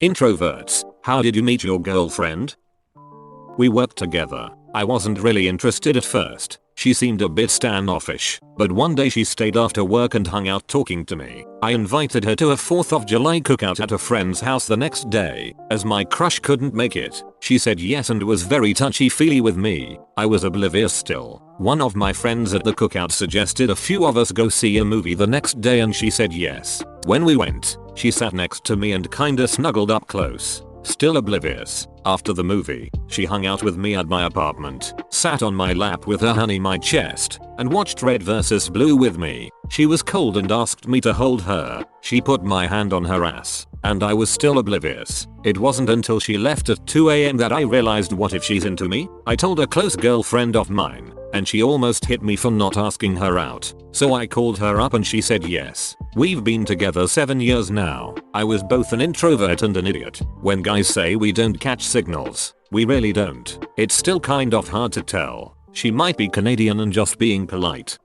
Introverts, how did you meet your girlfriend? We worked together. I wasn't really interested at first. She seemed a bit standoffish, but one day she stayed after work and hung out talking to me. I invited her to a 4th of July cookout at a friend's house the next day. As my crush couldn't make it, she said yes and was very touchy-feely with me. I was oblivious still. One of my friends at the cookout suggested a few of us go see a movie the next day and she said yes. When we went, she sat next to me and kinda snuggled up close. Still oblivious. After the movie, she hung out with me at my apartment, sat on my lap with her honey my chest, and watched Red vs Blue with me. She was cold and asked me to hold her. She put my hand on her ass, and I was still oblivious. It wasn't until she left at 2 AM that I realized, what if she's into me? I told a close girlfriend of mine, and she almost hit me for not asking her out. So I called her up and she said yes. We've been together 7 years now. I was both an introvert and an idiot. When guys say we don't catch signals, we really don't. It's still kind of hard to tell. She might be Canadian and just being polite.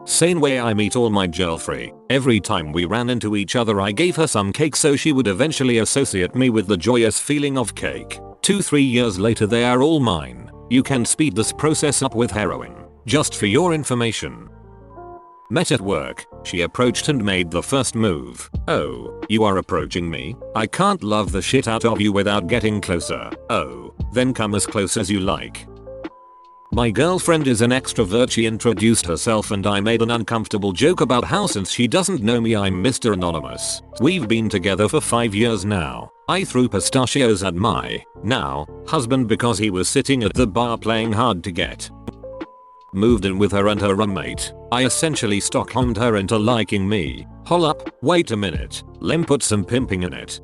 Same way I meet all my girlfriends. Every time we ran into each other I gave her some cake so she would eventually associate me with the joyous feeling of cake. 2-3 years later they are all mine. You can speed this process up with heroin. Just for your information. Met at work. She approached and made the first move. Oh, you are approaching me? I can't love the shit out of you without getting closer. Oh, then come as close as you like. My girlfriend is an extrovert. She introduced herself and I made an uncomfortable joke about how since she doesn't know me I'm Mr. Anonymous. We've been together for 5 years now. I threw pistachios at my now husband because he was sitting at the bar playing hard to get. Moved in with her and her roommate. I essentially Stockholmed her into liking me. Hold up, wait a minute. Lem put some pimping in it.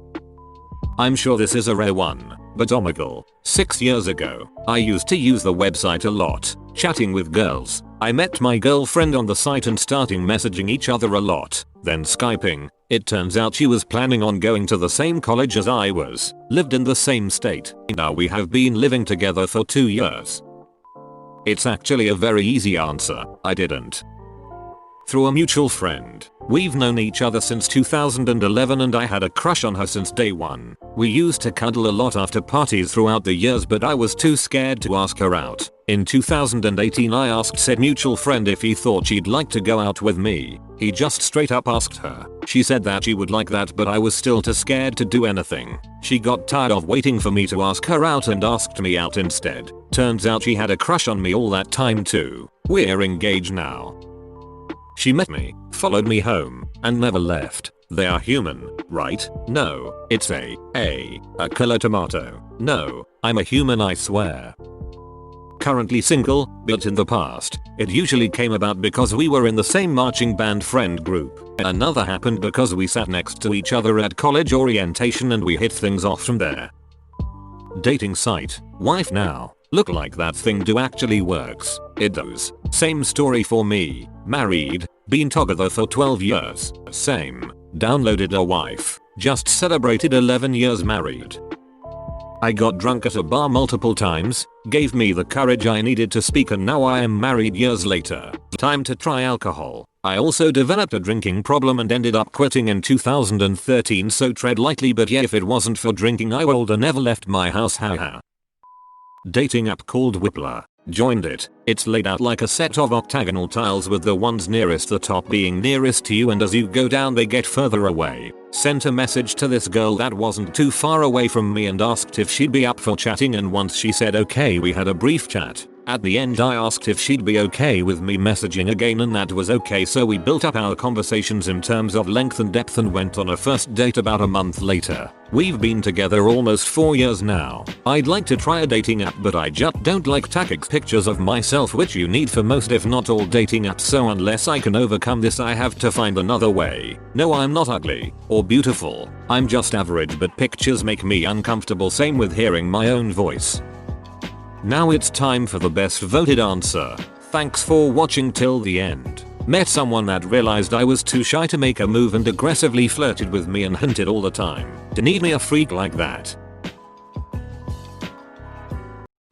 I'm sure this is a rare one, but omegle. 6 years ago, I used to use the website a lot, chatting with girls. I met my girlfriend on the site and starting messaging each other a lot, then Skyping. It turns out she was planning on going to the same college as I was, lived in the same state. Now we have been living together for 2 years. It's actually a very easy answer. I didn't. Through a mutual friend. We've known each other since 2011 and I had a crush on her since day one. We used to cuddle a lot after parties throughout the years but I was too scared to ask her out. In 2018 I asked said mutual friend if he thought she'd like to go out with me. He just straight up asked her. She said that she would like that but I was still too scared to do anything. She got tired of waiting for me to ask her out and asked me out instead. Turns out she had a crush on me all that time too. We're engaged now. She met me, followed me home, and never left. They are human, right? No, it's a killer tomato. No, I'm a human I swear. Currently single, but in the past, it usually came about because we were in the same marching band friend group. Another happened because we sat next to each other at college orientation and we hit things off from there. Dating site, wife now. Look like that thing do actually works. It does. Same story for me. Married, been together for 12 years. Same. Downloaded a wife. Just celebrated 11 years married. I got drunk at a bar multiple times, gave me the courage I needed to speak and now I am married years later. Time to try alcohol. I also developed a drinking problem and ended up quitting in 2013 so tread lightly but yeah if it wasn't for drinking I would never left my house haha. Dating app called Whiplash. Joined it. It's laid out like a set of octagonal tiles with the ones nearest the top being nearest to you and as you go down they get further away. Sent a message to this girl that wasn't too far away from me and asked if she'd be up for chatting and once she said okay we had a brief chat. At the end I asked if she'd be okay with me messaging again and that was okay so we built up our conversations in terms of length and depth and went on a first date about a month later. We've been together almost 4 years now. I'd like to try a dating app but I just don't like taking pictures of myself which you need for most if not all dating apps so unless I can overcome this I have to find another way. No I'm not ugly or beautiful. I'm just average but pictures make me uncomfortable same with hearing my own voice. Now it's time for the best voted answer. Thanks for watching till the end. Met someone that realized I was too shy to make a move and aggressively flirted with me and hinted all the time. Need me a freak like that.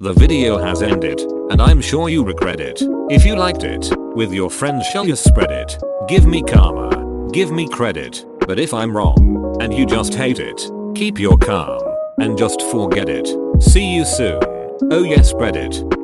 The video has ended, and I'm sure you regret it. If you liked it, with your friends shall you spread it. Give me karma. Give me credit. But if I'm wrong, and you just hate it, Keep your calm and just forget it. See you soon. Oh yes, Reddit.